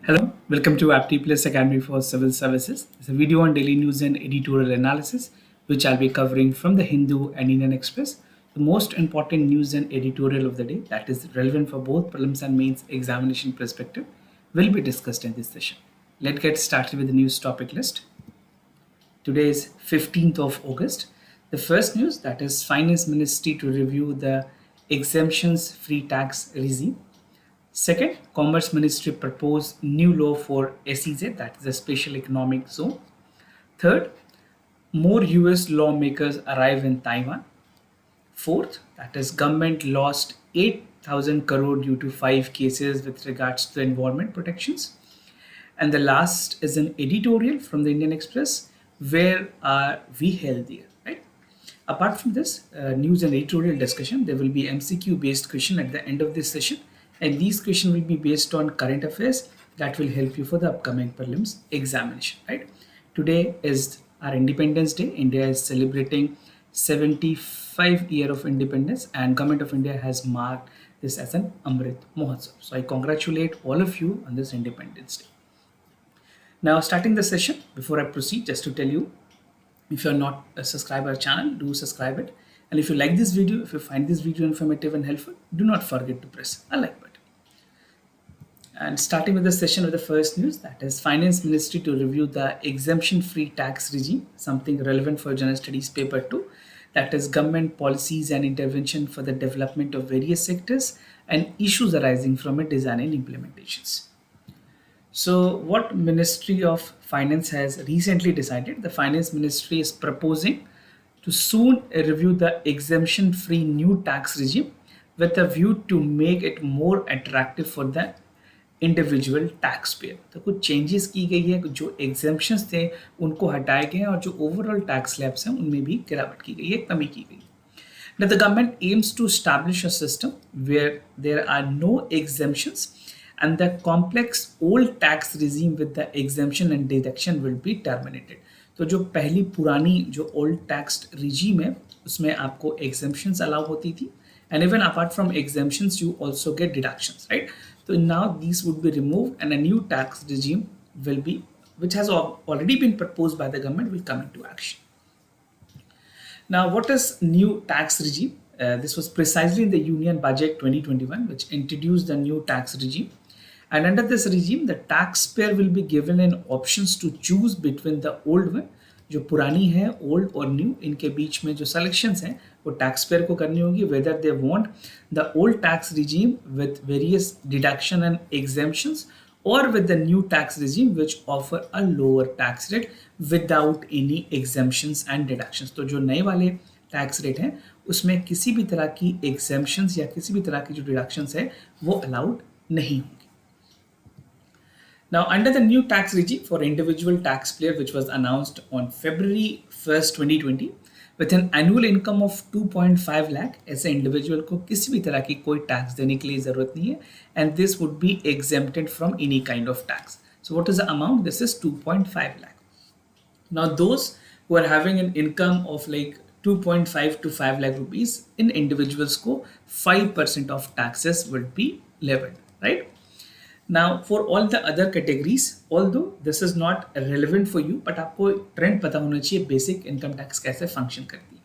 Hello, welcome to Apti Plus Academy for Civil Services. It's a video on daily news and editorial analysis, which I'll be covering from the Hindu and Indian Express. The most important news and editorial of the day that is relevant for both prelims and mains examination perspective will be discussed in this session. Let's get started with the news topic list. Today is 15th of August. The first news that is Finance Ministry to review the exemptions-free tax regime. Second, Commerce Ministry proposed new law for SEZ, that is a special economic zone. Third, more US lawmakers arrive in Taiwan. Fourth, that is government lost 8,000 crore due to 5 cases with regards to environment protections. And the last is an editorial from the Indian Express. Where are we healthier, right? Apart from this news and editorial discussion, there will be MCQ based question at the end of this session. And these questions will be based on current affairs that will help you for the upcoming prelims examination, right? Today is our Independence Day. India is celebrating 75 year of independence and Government of India has marked this as an Amrit Mahotsav. So I congratulate all of you on this Independence Day. Now starting the session, before I proceed, just to tell you, if you're not a subscriber channel, do subscribe it. And if you like this video, if you find this video informative and helpful, do not forget to press a like button. And starting with the session with the first news, that is Finance Ministry to review the exemption-free tax regime, something relevant for General Studies paper 2, that is government policies and intervention for the development of various sectors and issues arising from it, design and implementations. So what Ministry of Finance has recently decided, the Finance Ministry is proposing to soon review the exemption-free new tax regime with a view to make it more attractive for the individual tax payer. तो कुछ changes की गई है, जो exemptions थे उनको हटाए गए हैं और जो ओवरऑल टैक्स स्लैब्स हैं उनमें भी गिरावट की गई है, कमी की गई. Now the government aims to establish a system where there are no exemptions and the complex old tax regime with the exemption and deduction will be terminated. तो जो पहली पुरानी जो ओल्ड टैक्स regime है उसमें आपको exemptions allow होती थी and even apart from exemptions you also get deductions, right? So now these would be removed and a new tax regime will be, which has already been proposed by the government, will come into action. Now what is new tax regime? This was precisely in the Union Budget 2021 which introduced the new tax regime. And under this regime, the taxpayer will be given an options to choose between the old one, जो पुरानी है old और new, इनके बीच में जो selections हैं वो tax payer को करनी होगी, whether they want the old tax regime with various deduction and exemptions और with the new tax regime which offer a lower tax rate without any exemptions and deductions. तो जो नए वाले टैक्स रेट हैं उसमें किसी भी तरह की एग्जेम्पशंस या किसी भी तरह की जो डिडक्शंस है वो अलाउड नहीं होंगी. Now, under the new tax regime for individual taxpayer, which was announced on February 1st, 2020, with an annual income of 2.5 lakh, ऐसे individual को किसी भी तरह की कोई tax देने के लिए ज़रूरत नहीं है, and this would be exempted from any kind of tax. So, what is the amount? This is 2.5 lakh. Now, those who are having an income of like 2.5 to 5 lakh rupees, in individuals को 5% of taxes would be levied, right? Now for all the other categories, although this is not relevant for you, but आपको trend पता होना चाहिए basic income tax कैसे function करती है.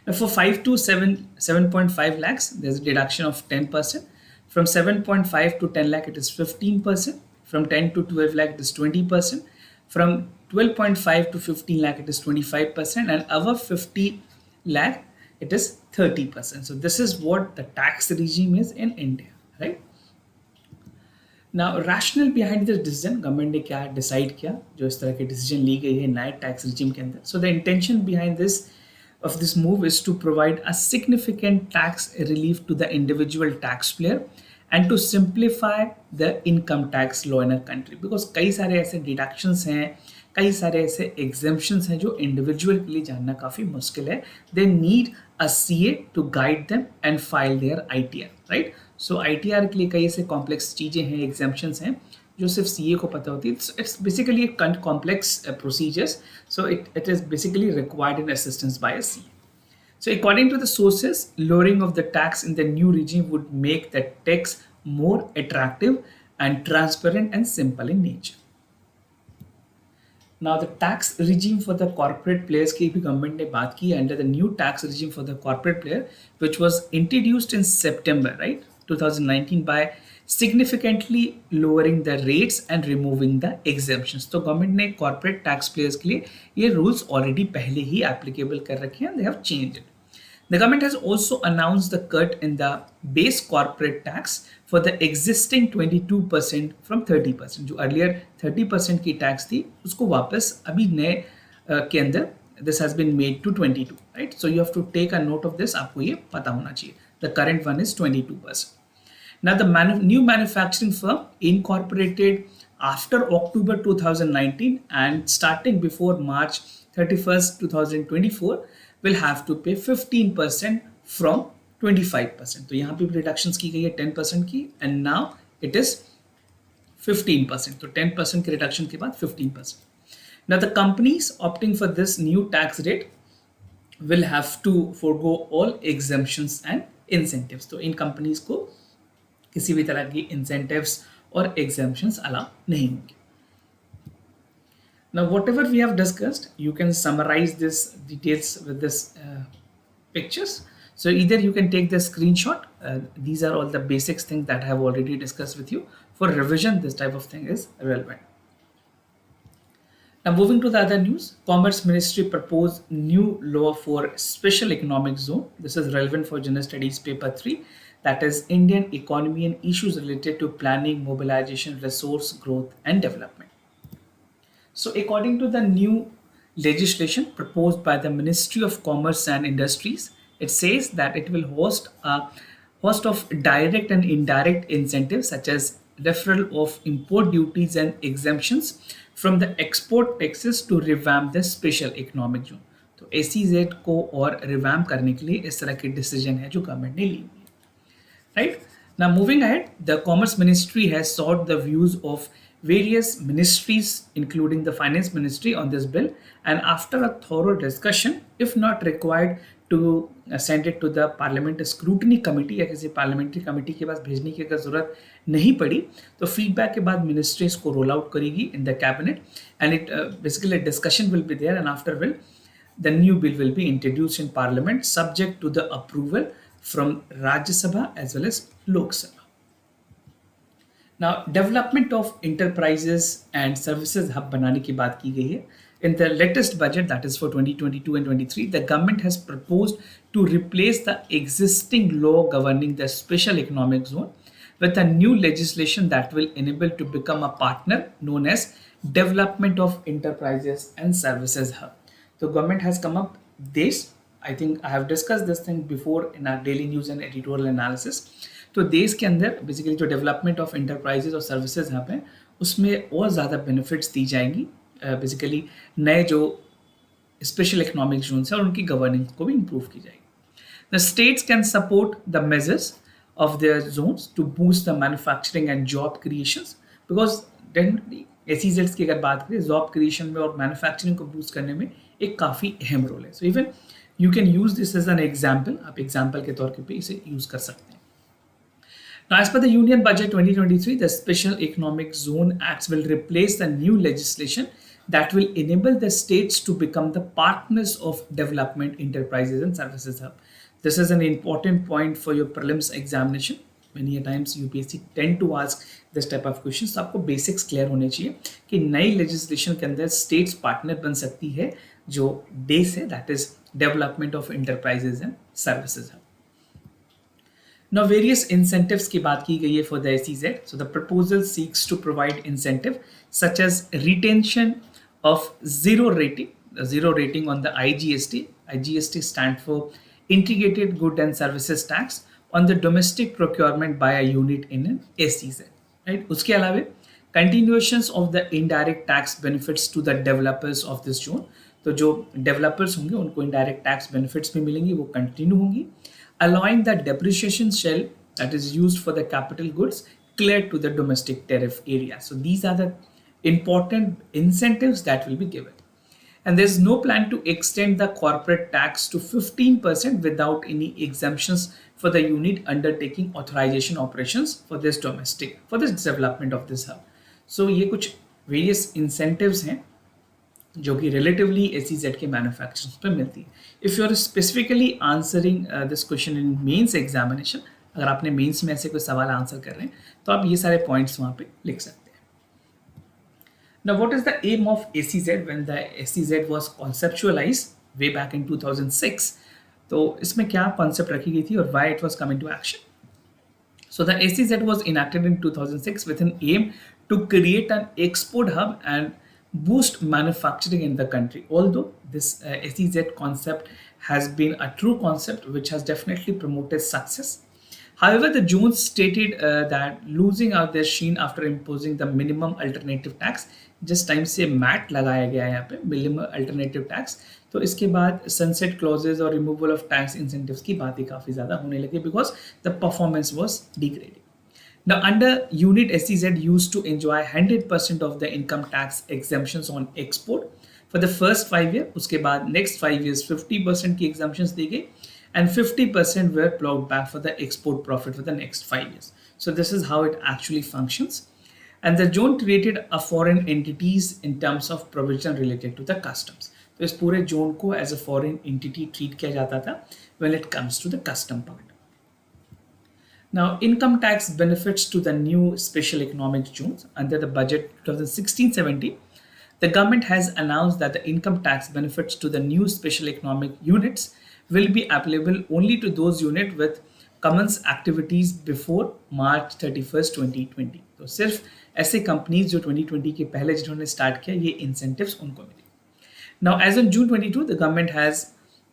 Now for 5 to 7.5 lakhs, there's a deduction of 10%. From 7.5 to 10 lakh, it is 15%. From 10 to 12 lakh, it is 20%. From 12.5 to 15 lakh, it is 25%. And above 50 lakh, it is 30%. So this is what the tax regime is in India, right? Now, rationale behind this decision, government ने क्या decide किया जो इस तरह की decision ली गई है नए टैक्स रिजीम के अंदर. So the intention behind this move is to provide a significant tax relief to the individual tax player and to simplify the income tax law in a country, because कई सारे ऐसे deductions हैं, कई सारे ऐसे exemptions हैं जो individual के लिए जानना काफ़ी मुश्किल है. They need a CA to guide them and file their ITR, right? So ITR के लिए कई ऐसे कॉम्प्लेक्स चीज़ें हैं, एग्जेम्पशंस हैं जो सिर्फ सीए को पता होती है. It's basically complex procedures, so it is basically required in assistance by a CA. So according to the sources, lowering of the tax in the new regime would make the tax more attractive and transparent and simple in nature. Now the tax regime for the corporate players की भी government ने बात की under the new tax regime for the corporate player which was introduced in September, right, 2019 by significantly lowering the rates and removing the exemptions. तो government ने corporate tax players के लिए ये rules already पहले ही applicable कर रखे हैं, they have changed it. The government has also announced the cut in the base corporate tax for the existing 22% from 30%. जो earlier 30% की tax थी उसको वापस अभी नए के अंदर this has been made to 22, right? So you have to take a note of this. आपको ये पता होना चाहिए. The current one is 22%. Now the new manufacturing firm incorporated after October 2019 and starting before March 31st, 2024 will have to pay 15% from 25%. तो यहाँ पे reductions की गई है 10% की and now it is 15%. तो 10% के reduction के बाद 15%. Now the companies opting for this new tax rate will have to forego all exemptions and incentives. तो इन companies को किसी भी तरह की incentives और exemptions allow नहीं होंगे. Now, whatever we have discussed, you can summarize this details with this pictures. So either you can take the screenshot. These are all the basics things that I have already discussed with you. For revision, this type of thing is relevant. Now, moving to the other news, Commerce Ministry proposed new law for special economic zone. This is relevant for General Studies Paper 3. That is Indian economy and issues related to planning, mobilization, resource growth and development. So according to the new legislation proposed by the Ministry of Commerce and Industries, it says that it will host a host of direct and indirect incentives such as deferral of import duties and exemptions from the export taxes to revamp the special economic zone. तो SEZ को और revamp करने के लिए इस तरह के decision है जो गवर्नमेंट ने ली हुई है, right? Now moving ahead, the Commerce Ministry has sought the views of various ministries including the Finance Ministry on this bill, and after a thorough discussion, if not required to send it to the Parliament Scrutiny Committee या किसी Parliamentary Committee के पास भेजने की अगर जरूरत नहीं पड़ी तो feedback के बाद ministry इसको roll out करेगी in the cabinet and it basically a discussion will be there and after will the new bill will be introduced in Parliament subject to the approval from Rajya Sabha as well as Lok Sabha. Now, development of enterprises and services hub बनाने की बात की गई है. In the latest budget, that is for 2022 and 23, the government has proposed to replace the existing law governing the special economic zone with a new legislation that will enable to become a partner known as Development of Enterprises and Services Hub. So, government has come up this. I think I have discussed this thing before in our daily news and editorial analysis. तो देश के अंदर basically जो development of enterprises और services hub हैं उसमें और ज़्यादा बेनिफिट्स दी जाएंगी. बेसिकली नए जो स्पेशल इकोनॉमिक जोन्स हैं और उनकी गवर्निंग को भी इम्प्रूव की जाएगी. The states can support the measures of their zones to boost the manufacturing and job creations because definitely SEZs की अगर बात करें जॉब क्रिएशन में और मैन्युफैक्चरिंग को बूस्ट करने में एक काफ़ी अहम रोल है. So even you can use this as an example. आप एग्जाम्पल के तौर पे इसे यूज़ कर सकते हैं. Now, as per the Union Budget 2023, the Special Economic Zone Acts will replace the new legislation that will enable the states to become the partners of development enterprises and services hub. This is an important point for your prelims examination. Many times UPSC tend to ask this type of questions. तो आपको basics clear होने चाहिए कि नई legislation के अंदर states partner बन सकती है जो देश है, that is development of enterprises and services hub. Now, various incentives की बात की गई है for the SEZ. So, the proposal seeks to provide incentive such as retention of zero rating on the IGST. IGST stands for Integrated Good and Services Tax on the domestic procurement by a unit in an SEZ. Right? उसके अलावा continuations of the indirect tax benefits to the developers of this zone. तो जो developers होंगे उनको indirect tax benefits भी मिलेंगी, वो continue होंगी. Allowing the depreciation shell that is used for the capital goods clear to the domestic tariff area. So these are the important incentives that will be given. And there's no plan to extend the corporate tax to 15% without any exemptions for the unit undertaking authorization operations for this development of this hub. So ये कुछ various incentives हैं जो कि relatively SEZ के manufacturers पे मिलती है. If you are specifically answering this question in mains examination, अगर आपने मेंस में ऐसे कोई सवाल आंसर कर रहे हैं तो आप ये सारे पॉइंट्स वहाँ पे लिख सकते हैं. Now, what is the aim of SEZ when the SEZ was conceptualized way back in 2006? तो इसमें क्या कॉन्सेप्ट रखी गई थी और why it was coming to action? So the SEZ was enacted in 2006 with an aim to create an export hub and boost manufacturing in the country. Although this SEZ concept has been a true concept which has definitely promoted success. However, the Jones stated that losing out their sheen after imposing the minimum alternative tax, जिस time से mat लगाया गया है यहाँ पे minimum alternative tax, तो इसके बाद सनसेट क्लॉजेज और रिमूवल ऑफ टैक्स इंसेंटिव्स की बातें काफ़ी ज़्यादा होने लगी because the performance was degrading. Now, under unit SEZ used to enjoy 100% of the income tax exemptions on export for the first 5 years. उसके बाद next 5 years 50% की exemptions दी गई and 50% were plowed back for the export profit for the next 5 years. So this is how it actually functions. And the zone created a foreign entities in terms of provision related to the customs. तो इस पूरे zone को as a foreign entity treat किया जाता था when it comes to the custom part. Now, income tax benefits to the new special economic zones under the budget 2016-17. The government has announced that the income tax benefits to the new special economic units will be applicable only to those units with commenced activities before March 31st, 2020. तो सिर्फ ऐसे companies जो 2020 के पहले जिन्होंने start किया ये incentives उनको मिले. Now, as on June 22, the government has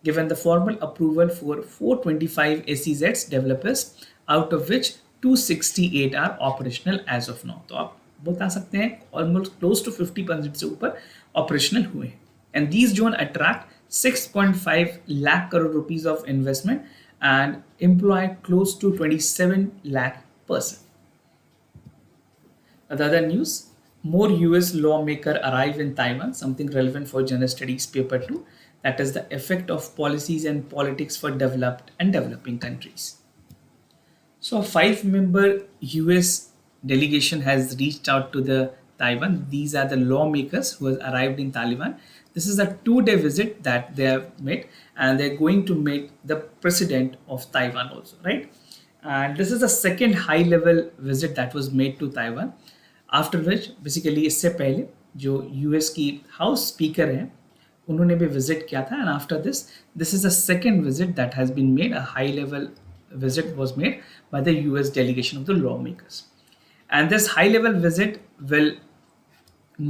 given the formal approval for 425 SEZs developers, out of which 268 are operational as of now. तो आप बता सकते हैं almost close to 50% से ऊपर operational हुए हैं. And these zones attract 6.5 lakh crore rupees of investment and employ close to 27 lakh person. Other news, more US lawmaker arrive in Taiwan, something relevant for General Studies Paper 2, that is the effect of policies and politics for developed and developing countries. So a 5-member US delegation has reached out to the Taiwan. These are the lawmakers who have arrived in Taiwan. This is a 2-day visit that they have made and they're going to meet the president of Taiwan also, right? And this is the second high-level visit that was made to Taiwan. After which, basically इससे पहले जो US की house speaker हैं उन्होंने भी visit किया था. And after this is a second visit that has been made. A high level visit was made by the US delegation of the lawmakers. And this high level visit will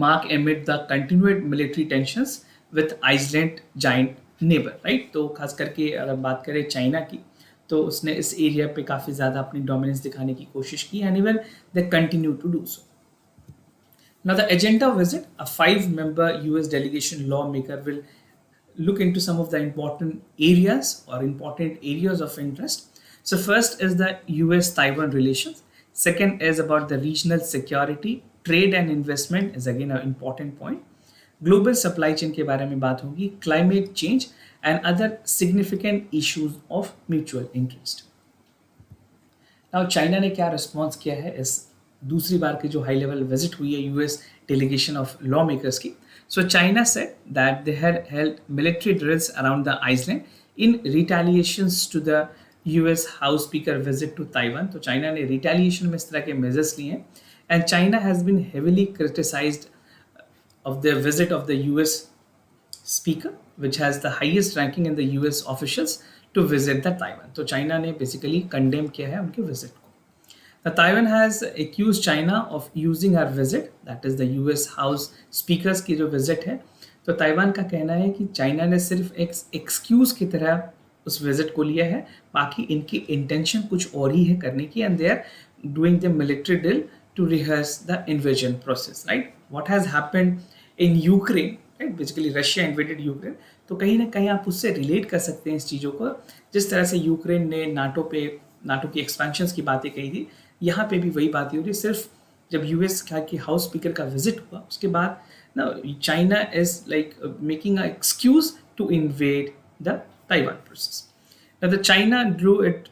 mark amid the continued military tensions with Iceland giant neighbor, right? तो खास करके अगर बात करें China की तो उसने इस एरिया पे काफ़ी ज़्यादा अपनी डोमिनेंस दिखाने की कोशिश की and even they continue to do so. Now the agenda visit, a 5-member US delegation lawmaker will look into some of the important areas or important areas of interest. So first is the US-Taiwan relations. Second is about the regional security. Trade and investment is again an important point. Global supply chain के बारे में बात होगी. Climate change and other significant issues of mutual interest. Now China ने क्या response किया है इस दूसरी बार की जो हाई लेवल विजिट हुई है US delegation of lawmakers की. So China said that they had held military drills around the Iceland in retaliations to the US House Speaker visit to Taiwan. तो चाइना ने retaliation में इस तरह के measures लिए हैं. And China has been heavily criticized of the visit of the US Speaker, which has the highest ranking in the US officials to visit the Taiwan. तो China ने basically condemn किया है उनके visit को. The Taiwan has accused China of using her visit, that is the US House Speakers की जो visit है, तो ताइवान का कहना है कि चाइना ने सिर्फ एक एक्सक्यूज की तरह उस विजिट को लिया है, बाकी इनकी इंटेंशन कुछ और ही है करने की. And they are doing the military drill to rehearse the invasion process, right? What has happened in Ukraine, right? Basically Russia invaded Ukraine. तो कहीं ना कहीं आप उससे रिलेट कर सकते हैं इस चीज़ों को. जिस तरह से यूक्रेन ने नाटो की एक्सपेंशंस की बातें कही थी, यहाँ पे भी वही बात हो रही है. सिर्फ जब यूएस की हाउस स्पीकर का विजिट हुआ उसके बाद Now China is like making an excuse to invade the Taiwan process. Now the China drew it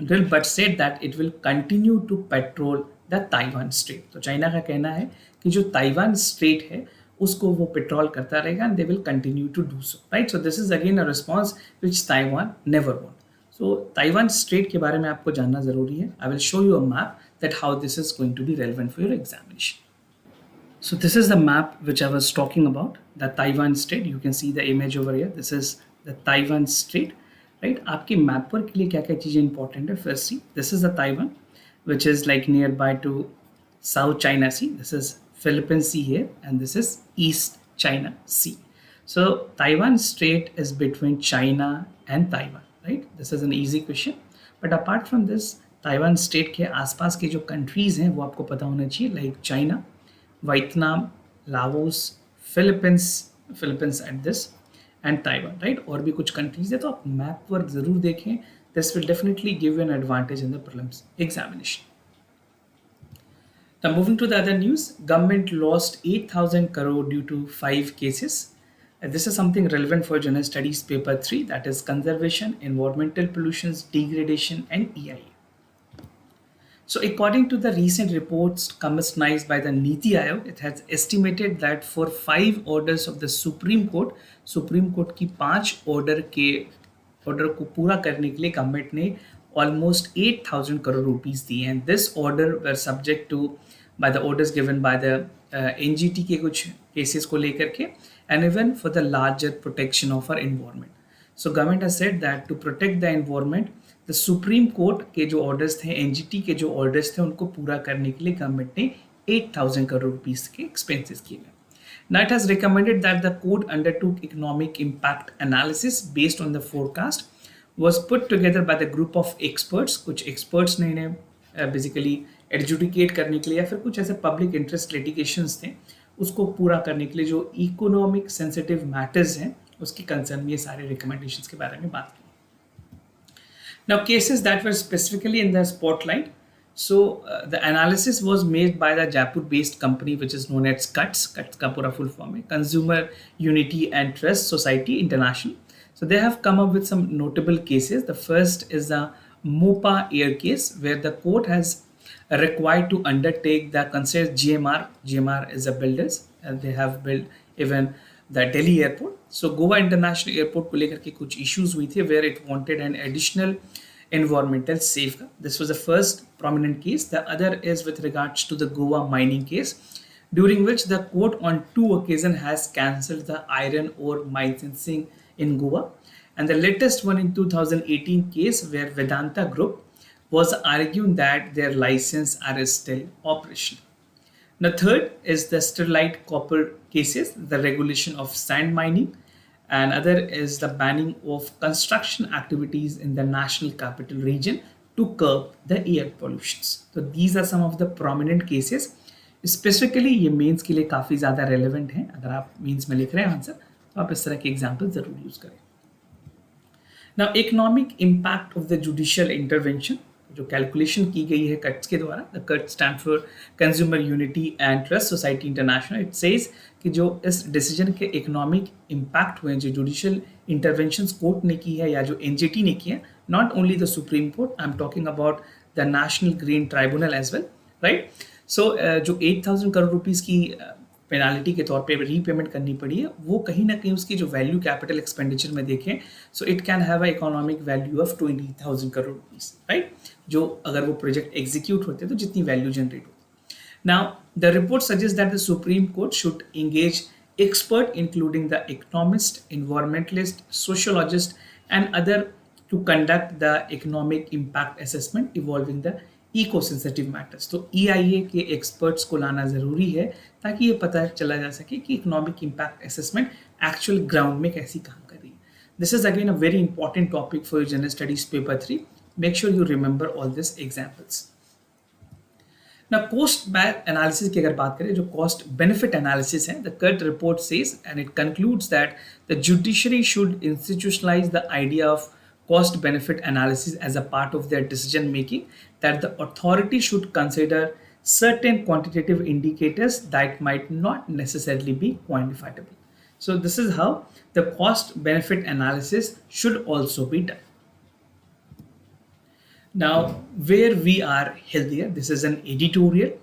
drill but said that it will continue to patrol the Taiwan Strait. तो China का कहना है कि जो Taiwan straight है उसको वो petrol करता रहेगा and they will continue to do so, right? So this is again a response which Taiwan never won. So Taiwan straight के बारे में आपको जानना जरूरी है. I will show you a map that how this is going to be relevant for your examination. So this is the map which I was talking about, the Taiwan Strait. You can see the image over here. This is the Taiwan Strait, right? आपके map पर के लिए क्या क्या चीज़ें important है. Firstly, this is the Taiwan, which is like nearby to South China Sea. This is Philippine Sea here, and this is East China Sea. So Taiwan Strait is between China and Taiwan, right? This is an easy question. But apart from this, Taiwan Strait के आसपास के जो countries हैं वो आपको पता होना चाहिए, like China, Vietnam, Laos, Philippines at this and Taiwan, right? और भी कुछ कंट्रीज है, तो आप मैप पर जरूर देखें. This will definitely give you an advantage in the prelims examination. Now moving to the other news, government lost 8,000 crore due to 5 cases. This is something relevant for General Studies paper 3, that is conservation, environmental pollutions, degradation and EIA. So according to the recent reports commissioned by the Niti Aayog, it has estimated that for 5 orders of the Supreme Court की 5 order को पूरा करने के लिए government ने almost 8,000 crore rupees दी हैं. This order were subject to by the orders given by the NGT के कुछ cases को लेकर के, and even for the larger protection of our environment. So government has said that to protect the environment, the Supreme Court के जो orders थे, NGT के जो orders थे, उनको पूरा करने के लिए government ने 8,000 crore rupees के expenses किए हैं. Now it has recommended that the court undertook economic impact analysis based on the forecast was put together by the group of experts. कुछ experts ने इन्हें basically adjudicate करने के लिए या फिर कुछ ऐसे public interest litigations थे, उसको पूरा करने के लिए जो economic sensitive matters हैं उसकी concern में ये सारे recommendations के बारे में बात की. Now cases that were specifically in the spotlight. So the analysis was made by the Jaipur-based company which is known as CUTS. CUTS का पूरा full form है Consumer Unity and Trust Society International. So they have come up with some notable cases. The first is the Mopa Air case, where the court has required to undertake the concise GMR. GMR is a builders, and they have built even the Delhi airport. So Goa International Airport को लेकर के कुछ issues हुई थे, where it wanted an additional environmental safeguard. This was the first prominent case. The other is with regards to the Goa mining case, during which the court on 2 occasions has cancelled the iron ore licensing in Goa. And the latest one in 2018 case, where Vedanta Group was arguing that their license are still operational. The third is the Sterlite Copper cases, the regulation of sand mining, and other is the banning of construction activities in the national capital region to curb the air pollutions. So these are some of the prominent cases. Specifically ये mains के लिए काफ़ी ज़्यादा relevant हैं. अगर आप mains में लिख रहे हैं आंसर, तो आप इस तरह के एग्जाम्पल ज़रूर यूज़ करें. Now economic impact of the judicial intervention, जो कैलकुलेशन की गई है कट्स के द्वारा, the cut stand for consumer unity and trust society international. It says कि जो इस डिसीजन के इकोनॉमिक इम्पैक्ट हुए, जो जुडिशियल इंटरवेंशंस कोर्ट ने की है या जो एनजीटी ने की है, not only the Supreme Court, I am talking about the National Green Tribunal as well, right. So जो 8,000 करोड़ रुपीज़ की पेनाल्टी के तौर पे रीपेमेंट करनी पड़ी है, वो कहीं ना कहीं उसकी जो वैल्यू कैपिटल एक्सपेंडिचर में देखें, so it can have a economic value of 20,000 crore rupees, right, जो अगर वो प्रोजेक्ट एग्जीक्यूट होते तो जितनी वैल्यू जनरेट होती. Now the report suggest that the Supreme court should engage expert including the economist, environmentalist, sociologist and other to conduct the economic impact assessment involving the eco-sensitive matters. तो EIA के experts को लाना ज़रूरी है ताकि ये पता चला जा सके कि economic impact assessment actual ground में कैसी काम कर रही है. This is again a very important topic for your General Studies paper 3. Make sure you remember all these examples. Now cost analysis की अगर बात करें, जो cost benefit analysis है, the CUT report says and it concludes that the judiciary should institutionalize the idea of cost benefit analysis as a part of their decision making, that the authority should consider certain quantitative indicators that might not necessarily be quantifiable. So this is how the cost benefit analysis should also be done. Now, where we are healthier, this is an editorial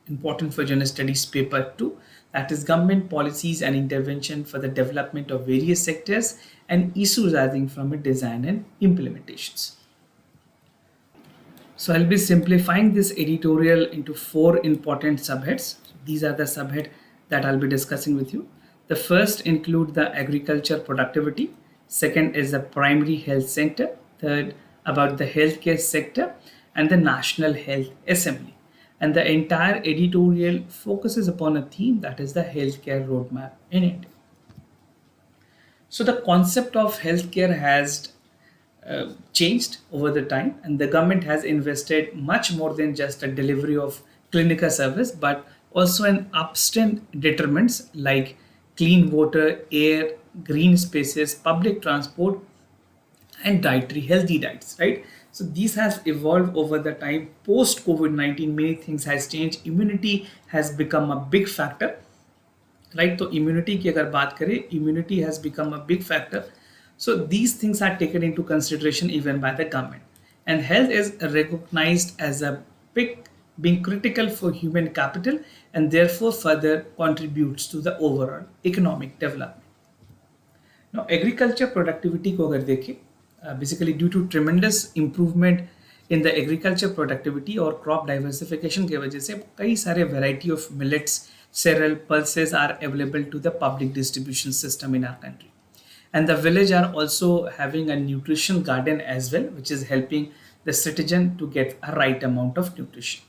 important for general studies paper 2, that is government policies and intervention for the development of various sectors and issues arising from a design and implementations. So I'll be simplifying this editorial into 4 important subheads. These are the subhead that I'll be discussing with you. The first include the agriculture productivity. Second is the primary health center. Third, about the healthcare sector and the National Health Assembly. And the entire editorial focuses upon a theme, that is the healthcare roadmap in India. So the concept of healthcare has changed over the time, and the government has invested much more than just a delivery of clinical service, but also in upstream determinants like clean water, air, green spaces, public transport, and dietary healthy diets, right? So these has evolved over the time. Post COVID-19, many things has changed. Immunity has become a big factor, right? So immunity की अगर बात करें, immunity has become a big factor. So these things are taken into consideration even by the government, and health is recognized as a big being critical for human capital and therefore further contributes to the overall economic development. Now agriculture productivity को अगर देखें, basically due to tremendous improvement in the agriculture productivity और crop diversification के वजह से कई सारे variety of millets, cereal, pulses are available to the public distribution system in our country. And the village are also having a nutrition garden as well, which is helping the citizen to get a right amount of nutrition.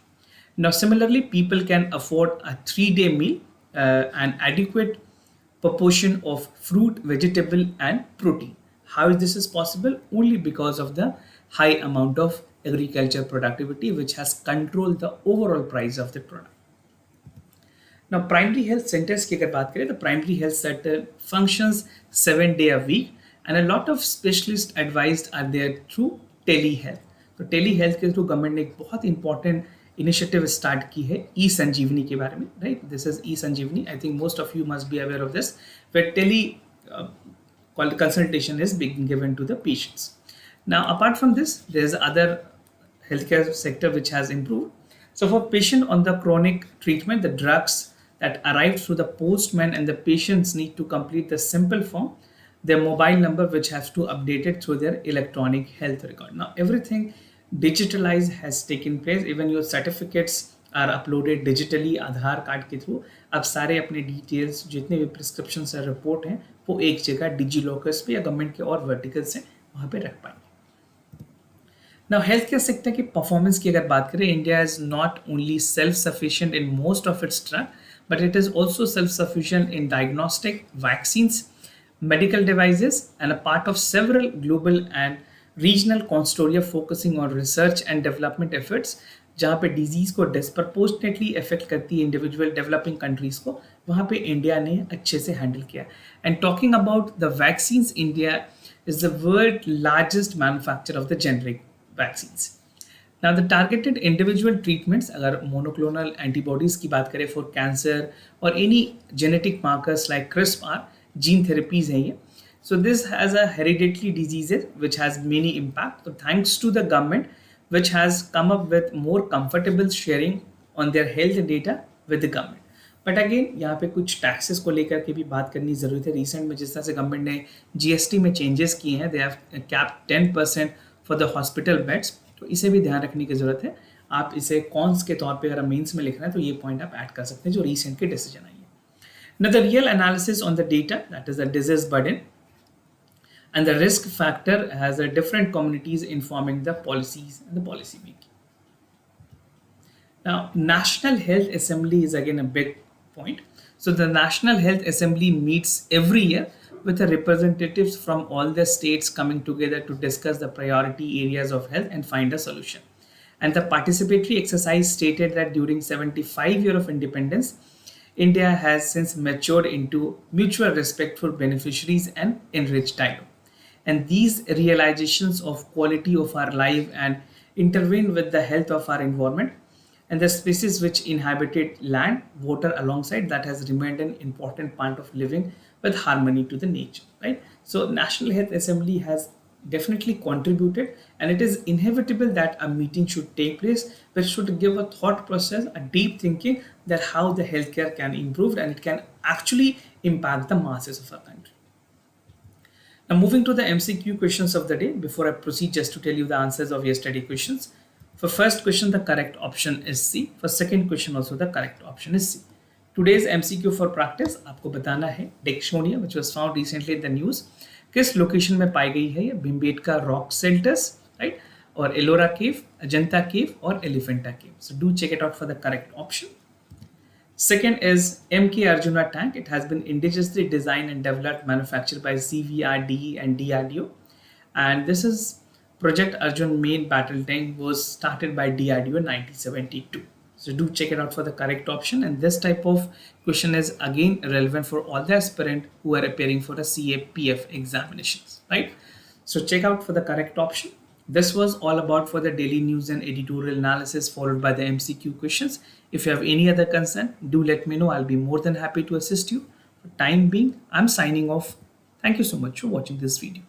Now, similarly, people can afford a 3-day meal, an adequate proportion of fruit, vegetable, and protein. How this is possible? Only because of the high amount of agriculture productivity, which has controlled the overall price of the product. Now, primary health centers की अगर बात करें, the primary health center functions 7 days a week, and a lot of specialists advised are there through telehealth. तो telehealth के through government ने एक बहुत important initiative start की है e-संजीवनी के बारे में, right? This is e-संजीवनी. I think most of you must be aware of this, where consultation is being given to the patients. Now, apart from this, there is other healthcare sector which has improved. So, for patient on the chronic treatment, the drugs that arrive through the postman and the patients need to complete the simple form, their mobile number which has to update it through their electronic health record. Now everything digitalized has taken place. Even your certificates are uploaded digitally Aadhaar card के through. अब सारे अपने details जितने भी prescription से report हैं वो एक जगह डिजी लॉकर्स पे या गवर्नमेंट के और वर्टिकल्स हैं वहाँ पे रख पाएंगे. Now, healthcare sector की performance की अगर बात करें, India is not only self-sufficient in most of its drug, but it is also self-sufficient in diagnostic, vaccines, medical devices, and a part of several global and regional consortia focusing on research and development efforts. जहाँ पे disease को disproportionately effect करती है individual developing countries को, वहाँ पे India ने अच्छे से हैंडल किया. And talking about the vaccines, India is the world largest manufacturer of the generic vaccines. Now the targeted individual treatments, अगर monoclonal antibodies की बात करें for cancer or any genetic markers like CRISPR, gene therapies हैं ये. So this has a hereditary diseases which has many impact. So thanks to the government which has come up with more comfortable sharing on their health data with the government. But again यहाँ पे कुछ taxes को लेकर के भी बात करनी ज़रूरत है. रिसेंट में जिस तरह से गवर्नमेंट ने GST में चेंजेस किए हैं, they have capped 10% for the hospital beds, तो इसे भी ध्यान रखने की जरूरत है. आप इसे कॉन्स के तौर पे अगर मेंस में लिख रहे हैं तो ये पॉइंट आप ऐड कर सकते हैं जो रिसेंट के डिसीजन आई है. Now the real analysis on the data, that is the disease burden and the risk factor has a different communities informing the policies and the policy making. Now national health assembly is again a big point. So the national health assembly meets every year with the representatives from all the states coming together to discuss the priority areas of health and find a solution. And the participatory exercise stated that during 75 years of independence, India has since matured into mutual respectful beneficiaries and enriched dialogue. And these realizations of quality of our life and intervene with the health of our environment and the species which inhabited land, water alongside that has remained an important part of living with harmony to the nature, right? So National Health Assembly has definitely contributed, and it is inevitable that a meeting should take place which should give a thought process, a deep thinking that how the healthcare can improve and it can actually impact the masses of our country. Now moving to the MCQ questions of the day, before I proceed, just to tell you the answers of yesterday questions. For first question, the correct option is C. For second question also the correct option is C. Today's MCQ for practice आपको बताना है Dextronia which was found recently in the news किस location में पाई गई है, ये Bhimbetka rock shelters, right, और एलोरा केव, अजंता केव और एलिफेंटा केव. So do check it out for the correct option. Second is MK Arjuna tank. It has been indigenously designed and developed, manufactured by CVRDE and DRDO. And this is Project Arjun main battle tank was started by DRDO in 1972. So do check it out for the correct option. And this type of question is again relevant for all the aspirants who are appearing for the CAPF examinations, right? So check out for the correct option. This was all about for the daily news and editorial analysis followed by the MCQ questions. If you have any other concern, do let me know. I'll be more than happy to assist you. For time being, I'm signing off. Thank you so much for watching this video.